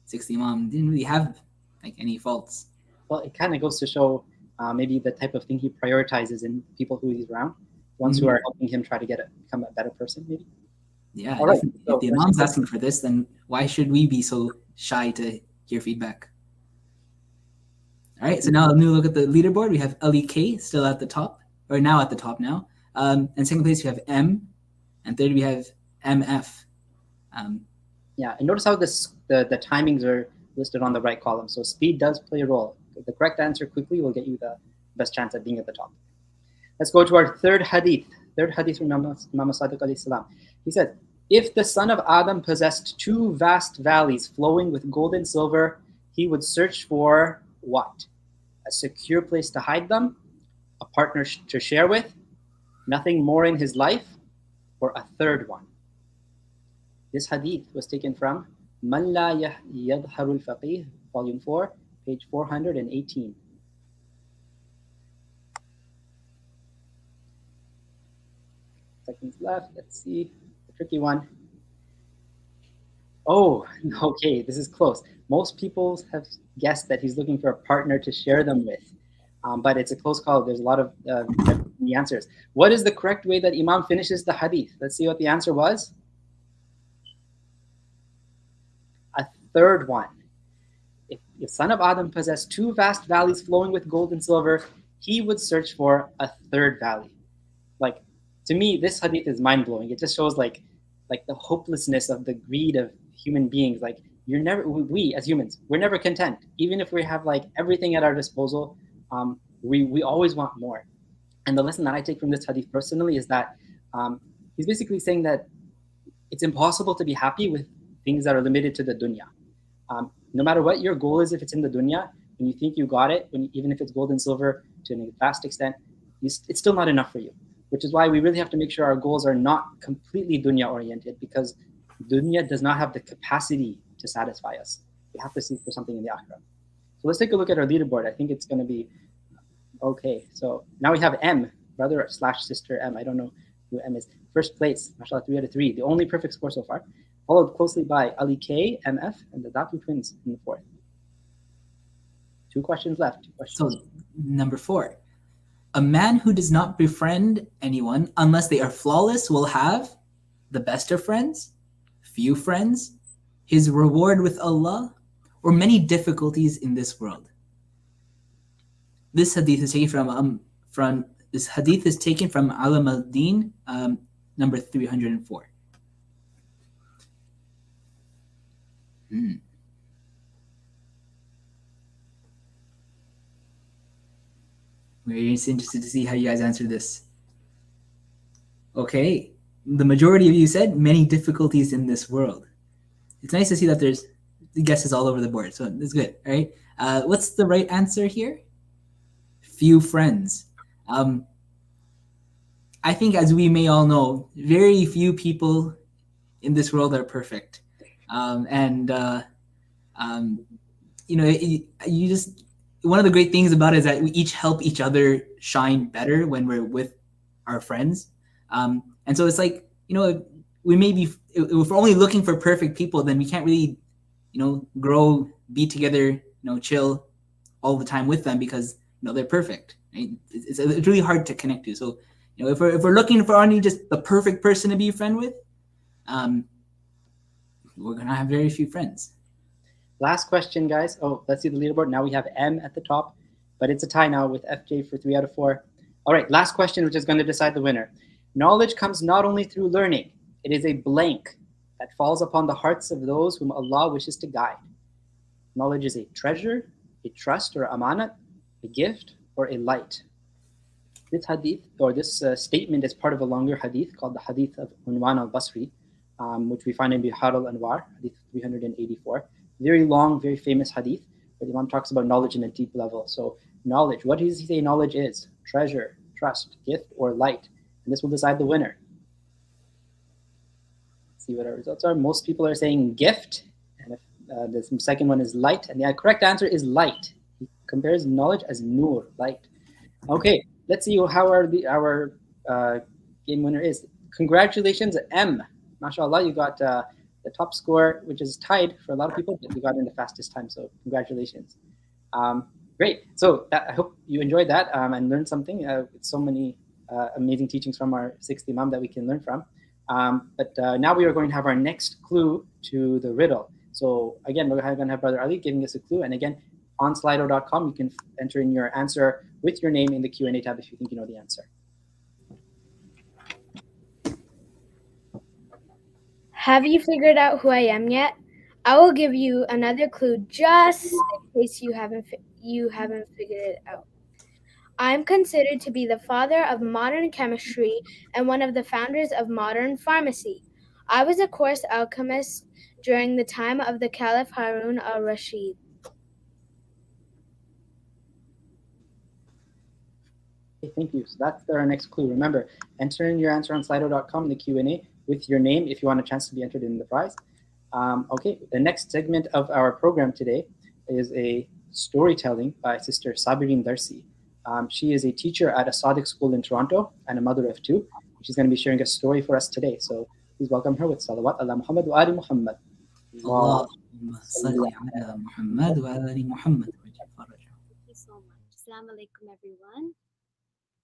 sixth Imam didn't really have like any faults. Well, it kind of goes to show maybe the type of thing he prioritizes in people who he's around, ones who are helping him try to become a better person, maybe. Yeah, right, if the Imam's asking for this, then why should we be so shy to hear feedback? All right, so now a new look at the leaderboard. We have Ali K still at the top, or now at the top now. And second place we have M, and third we have MF. Yeah, and notice how the timings are listed on the right column. So speed does play a role. The correct answer quickly will get you the best chance at being at the top. Let's go to our third hadith. Third hadith from Imam Sadiq alayhi salam. He said, if the son of Adam possessed 2 vast valleys flowing with gold and silver, he would search for what? A secure place to hide them, a partner to share with, nothing more in his life, or a third one. This hadith was taken from Man La Yadharul Faqih, volume 4, page 418. Seconds left. Let's see. The tricky one. Oh, okay. This is close. Most people have guessed that he's looking for a partner to share them with. But it's a close call. There's a lot of the answers. What is the correct way that Imam finishes the hadith? Let's see what the answer was. A third one. If the son of Adam possessed 2 vast valleys flowing with gold and silver, he would search for a third valley. Like, to me, this hadith is mind-blowing. It just shows like the hopelessness of the greed of human beings. Like, we as humans, we're never content. Even if we have like everything at our disposal, we always want more. And the lesson that I take from this hadith personally is that he's basically saying that it's impossible to be happy with things that are limited to the dunya. No matter what your goal is, if it's in the dunya, when you think you got it, even if it's gold and silver to a vast extent, it's still not enough for you. Which is why we really have to make sure our goals are not completely dunya oriented, because dunya does not have the capacity to satisfy us. We have to seek for something in the akhirah. So let's take a look at our leaderboard. I think it's going to be okay. So now we have M, brother / sister M. I don't know who M is. First place, mashallah, 3 out of 3. The only perfect score so far. Followed closely by Ali K, MF, and the Datu twins in the 4th. 2 questions left. So number 4. A man who does not befriend anyone unless they are flawless will have the best of friends, few friends, his reward with Allah, or many difficulties in this world. This hadith is taken from Alam al-Din, number 304. Very interested to see how you guys answer this. Okay, the majority of you said many difficulties in this world. It's nice to see that there's guesses all over the board, so it's good. All right, what's the right answer here? Few friends. I think, as we may all know, very few people in this world are perfect, and you just, one of the great things about it is that we each help each other shine better when we're with our friends, and so it's like, we may be, if we're only looking for perfect people, then we can't really, grow, be together, chill all the time with them, because they're perfect. Right? It's really hard to connect to. So if we're looking for only just the perfect person to be a friend with, we're gonna have very few friends. Last question, guys. Oh, let's see the leaderboard. Now we have M at the top, but it's a tie now with FJ for 3 out of 4. All right, last question, which is going to decide the winner. Knowledge comes not only through learning, it is a blank that falls upon the hearts of those whom Allah wishes to guide. Knowledge is a treasure, a trust or amanat, a gift, or a light. This hadith, or this statement, is part of a longer hadith called the hadith of Unwan al-Basri, which we find in Bihar al-Anwar, hadith 384. Very long, very famous hadith, where the Imam talks about knowledge in a deep level. So knowledge, what does he say knowledge is? Treasure, trust, gift, or light. And this will decide the winner. Let's see what our results are. Most people are saying gift, and if the second one is light, and the correct answer is light. He compares knowledge as nur, light. Okay, let's see how our game winner is. Congratulations, M. MashaAllah, you got the top score, which is tied for a lot of people, but you got in the fastest time, so congratulations. Great. So I hope you enjoyed that and learned something. It's so many amazing teachings from our sixth Imam that we can learn from. But now we are going to have our next clue to the riddle. So again, we're going to have Brother Ali giving us a clue. And again, on slido.com, you can enter in your answer with your name in the Q&A tab if you think you know the answer. Have you figured out who I am yet? I will give you another clue just in case you haven't figured it out. I'm considered to be the father of modern chemistry and one of the founders of modern pharmacy. I was a course alchemist during the time of the Caliph Harun al-Rashid. Okay, thank you. So that's our next clue. Remember, enter in your answer on slido.com in the Q&A with your name if you want a chance to be entered in the prize. Okay, the next segment of our program today is a storytelling by Sister Sabirin Darsi. She is a teacher at a Sadiq school in Toronto and a mother of 2. She's going to be sharing a story for us today. So please welcome her with salawat ala Muhammad wa ali Muhammad. Allahumma salli ala Muhammad wa ali Muhammad. Thank you so much. Assalamu alaikum, everyone.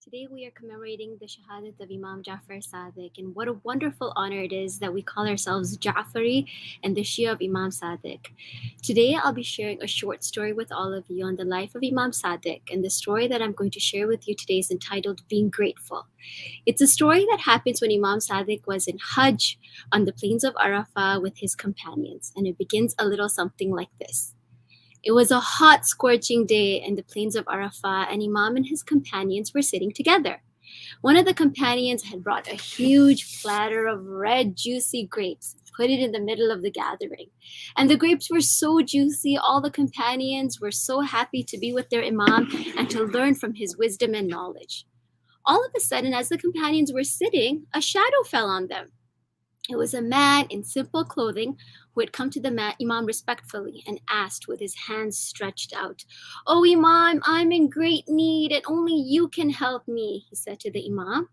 Today we are commemorating the Shahadat of Imam Ja'far Sadiq, and what a wonderful honor it is that we call ourselves Ja'fari and the Shia of Imam Sadiq. Today I'll be sharing a short story with all of you on the life of Imam Sadiq, and the story that I'm going to share with you today is entitled Being Grateful. It's a story that happens when Imam Sadiq was in Hajj on the plains of Arafah with his companions, and it begins a little something like this. It was a hot, scorching day in the plains of Arafah, and Imam and his companions were sitting together. One of the companions had brought a huge platter of red, juicy grapes, put it in the middle of the gathering. And the grapes were so juicy, all the companions were so happy to be with their Imam and to learn from his wisdom and knowledge. All of a sudden, as the companions were sitting, a shadow fell on them. It was a man in simple clothing who had come to the Imam respectfully and asked with his hands stretched out, "Oh Imam, I'm in great need and only you can help me," he said to the Imam.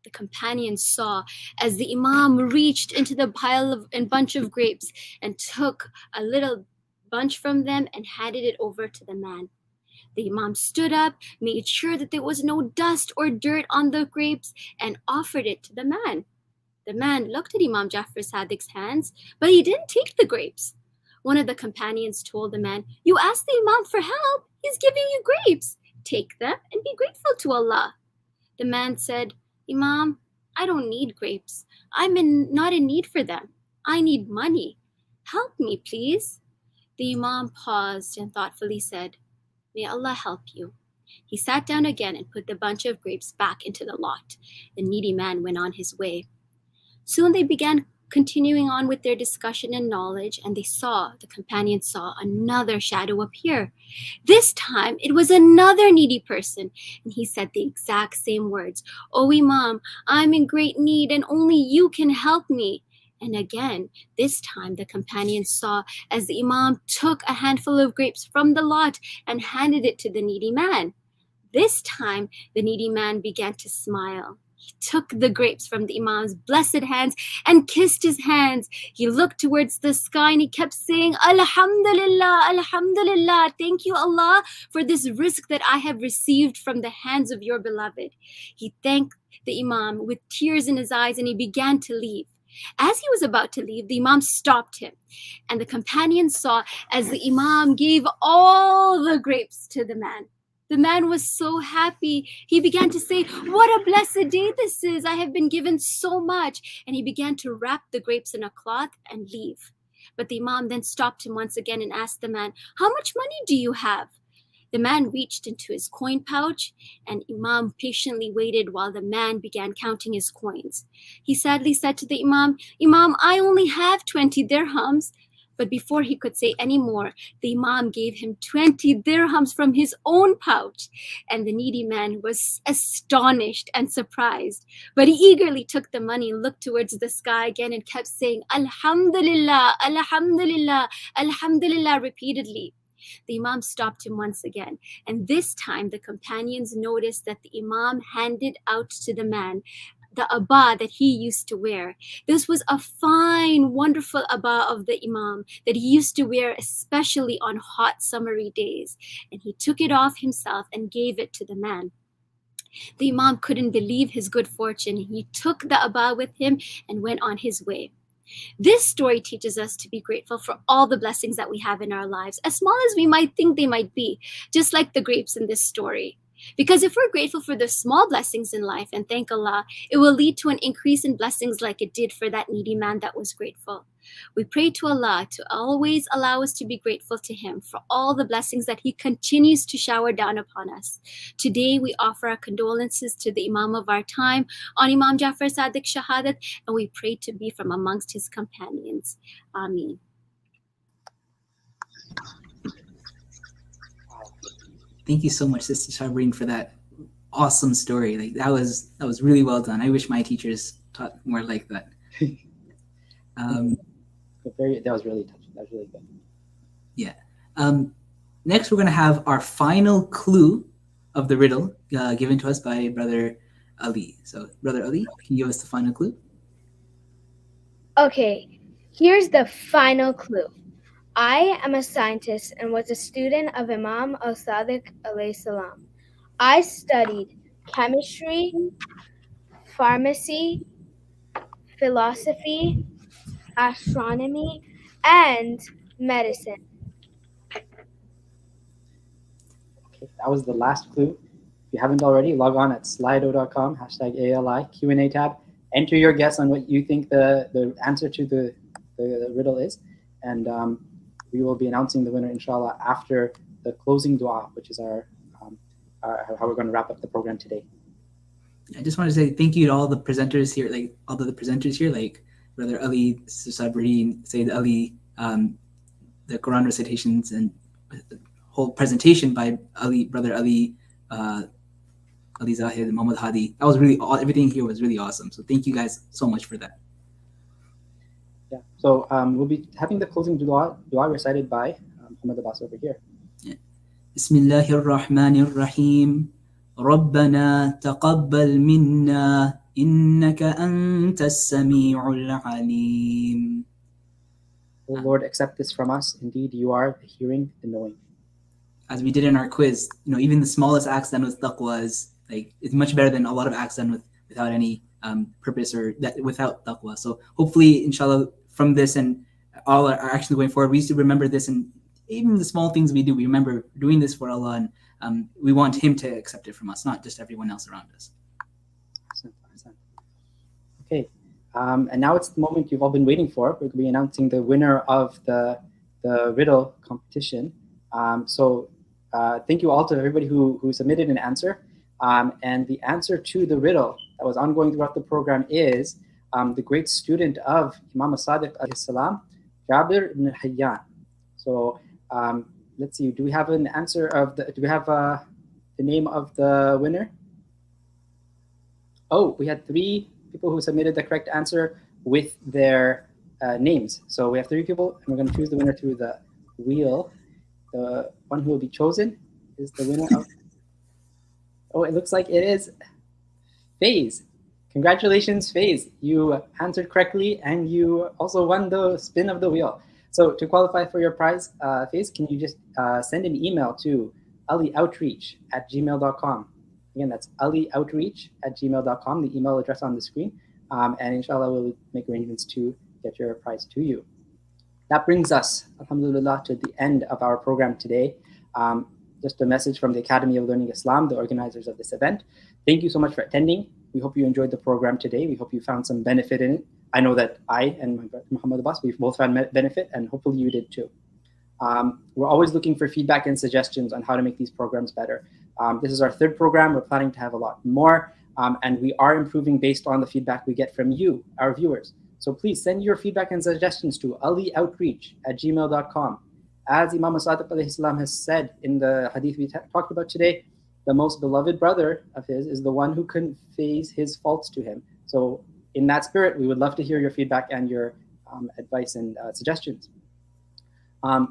The companions saw as the Imam reached into the pile and bunch of grapes and took a little bunch from them and handed it over to the man. The Imam stood up, made sure that there was no dust or dirt on the grapes, and offered it to the man. The man looked at Imam Ja'far Sadiq's hands, but he didn't take the grapes. One of the companions told the man, "You asked the Imam for help. He's giving you grapes. Take them and be grateful to Allah." The man said, "Imam, I don't need grapes. I'm not in need for them. I need money. Help me, please." The Imam paused and thoughtfully said, "May Allah help you. He sat down again and put the bunch of grapes back into the lot. The needy man went on his way. Soon they began continuing on with their discussion and knowledge, and the companions saw another shadow appear. This time it was another needy person, and he said the exact same words. "Oh Imam, I'm in great need and only you can help me." And again, this time the companions saw as the Imam took a handful of grapes from the lot and handed it to the needy man. This time, the needy man began to smile. He took the grapes from the Imam's blessed hands and kissed his hands. He looked towards the sky and he kept saying, "Alhamdulillah, Alhamdulillah, thank you Allah for this rizq that I have received from the hands of your beloved." He thanked the Imam with tears in his eyes and he began to leave. As he was about to leave, the Imam stopped him, and the companions saw as the Imam gave all the grapes to the man. The man was so happy. He began to say, "What a blessed day this is. I have been given so much." And he began to wrap the grapes in a cloth and leave. But the Imam then stopped him once again and asked the man, "How much money do you have?" The man reached into his coin pouch, and Imam patiently waited while the man began counting his coins. He sadly said to the Imam, "Imam, I only have 20 dirhams." But before he could say any more, the Imam gave him 20 dirhams from his own pouch. And the needy man was astonished and surprised. But he eagerly took the money and looked towards the sky again and kept saying, "Alhamdulillah, Alhamdulillah, Alhamdulillah," repeatedly. The Imam stopped him once again, and this time the companions noticed that the Imam handed out to the man the abba that he used to wear. This was a fine, wonderful abba of the Imam that he used to wear, especially on hot summery days. And he took it off himself and gave it to the man. The Imam couldn't believe his good fortune. He took the abba with him and went on his way. This story teaches us to be grateful for all the blessings that we have in our lives, as small as we might think they might be, just like the grapes in this story. Because if we're grateful for the small blessings in life and thank Allah, it will lead to an increase in blessings like it did for that needy man that was grateful. We pray to Allah to always allow us to be grateful to Him for all the blessings that He continues to shower down upon us. Today, we offer our condolences to the Imam of our time, on Imam Jafar Sadiq Shahadat, and we pray to be from amongst his companions. Ameen. Thank you so much, Sister Sabrine, for that awesome story. Like that was really well done. I wish my teachers taught more like that. That was really touching. That was really good. Yeah. Next, we're going to have our final clue of the riddle given to us by Brother Ali. So, Brother Ali, can you give us the final clue? Okay, here's the final clue. I am a scientist and was a student of Imam al-Sadiq alayhi salam. I studied chemistry, pharmacy, philosophy, astronomy, and medicine. Okay, that was the last clue. If you haven't already, log on at slido.com, #ALI, Q&A tab. Enter your guess on what you think the answer to the riddle is. And we will be announcing the winner, inshallah, after the closing dua, which is our how we're going to wrap up the program today. I just want to say thank you to all the presenters here, like Brother Ali, Sabrine, Sayyid Ali, the Quran recitations, and the whole presentation by Ali, Brother Ali, Ali Zahid, Muhammad Hadi. That was really everything here was really awesome. So thank you guys so much for that. Yeah. So we'll be having the closing dua recited by Muhammad Abbas over here. Bismillahir Rahmanir Rahim. ربنا تقبل منا إنك أنت السميع العليم. O Lord, accept this from us. Indeed, you are the hearing, the knowing. As we did in our quiz, even the smallest acts done with taqwa is it's much better than a lot of acts done without any purpose or without taqwa. So hopefully, inshallah, from this and all our actions going forward, we used to remember this, and even the small things we do, we remember doing this for Allah, and we want Him to accept it from us, not just everyone else around us. Okay, and now it's the moment you've all been waiting for. We're going to be announcing the winner of the riddle competition. So thank you all to everybody who submitted an answer. And the answer to the riddle that was ongoing throughout the program is the great student of Imam Sadiq alayhi salam, Jabir ibn Hayyan. So let's see, do we have an answer do we have the name of the winner? Oh, we had 3 people who submitted the correct answer with their names. So we have 3 people, and we're going to choose the winner through the wheel. The one who will be chosen is the winner of... Oh, it looks like it is FaZe. Congratulations, FaZe. You answered correctly, and you also won the spin of the wheel. So to qualify for your prize, FaZe, can you just send an email to alioutreach@gmail.com. Again, that's alioutreach@gmail.com, the email address on the screen. And inshallah, we'll make arrangements to get your prize to you. That brings us, alhamdulillah, to the end of our program today. Just a message from the Academy of Learning Islam, the organizers of this event. Thank you so much for attending. We hope you enjoyed the program today. We hope you found some benefit in it. I know that I and my brother Muhammad Abbas, we've both found benefit, and hopefully you did too. We're always looking for feedback and suggestions on how to make these programs better. This is our 3rd program. We're planning to have a lot more, and we are improving based on the feedback we get from you, our viewers. So please send your feedback and suggestions to alioutreach@gmail.com. As Imam Sadiq alayhi salam has said in the hadith we talked about today, the most beloved brother of his is the one who conveys his faults to him. So in that spirit, we would love to hear your feedback and your advice and suggestions.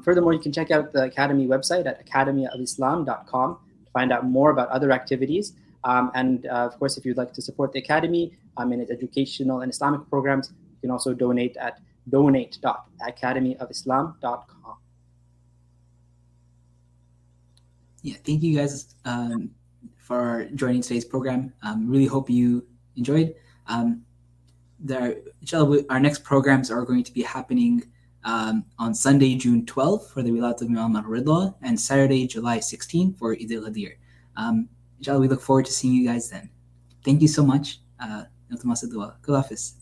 Furthermore, you can check out the Academy website at academyofislam.com to find out more about other activities. And of course, if you'd like to support the Academy in its educational and Islamic programs, you can also donate at donate.academyofislam.com. Yeah, thank you guys for joining today's program. Really hope you enjoyed. Inshallah, our next programs are going to be happening on Sunday, June 12th for the Wilayat of Imam al-Ridha, and Saturday, July 16th for Eid al-Ghadir. Inshallah, we look forward to seeing you guys then. Thank you so much. Kul Hafiz.